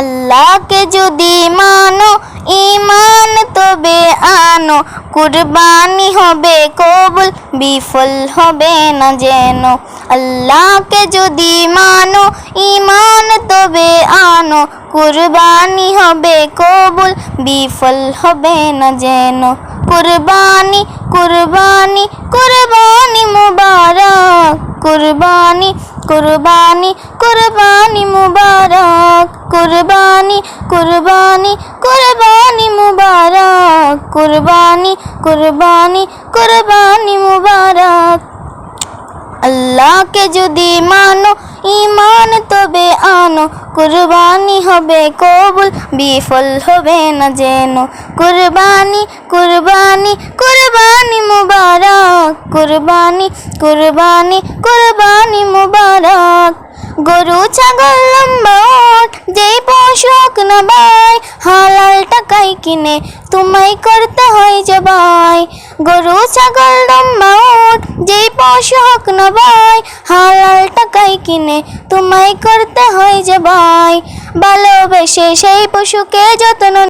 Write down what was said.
আল্লাহকে যদি মানো ঈমান তবে আনো, কুরবানি হবে কবুল বিফল হবে না যেন। আল্লাহকে যদি মানো ঈমান তবে আনো, কুরবানি হবে কবুল বিফল হবে না যেন। কুরবানি কুরবানি কুরবানি মুবারক, কুরবানি কুরবানি কুরবানি মুবারক, কুরবানি কুরবানি কুরবানি মুবারক, কুরবানি কুরবানি কুরবানি মুবারক। আল্লাহকে যদি মানো ঈমান তবে আনো, কুরবানি হবে কবুল বিফল হবে না যেন। কুরবানি কুরবানি কুরবানি মুবারক, কুরবানি কুরবানি কুরবানি মুবারক। গরু ছাগল লম্বা উট যেই পশু হোক না ভাই, হালাল টাকায় কিনে তোমায় করতে হয় জবাই। গরু ছাগল লম্বা উট যেই পশু হোক না ভাই, হালাল টাকায় কিনে তোমায় করতে হয় জবাই। ভালোবেসে সেই পশুকে যত্ন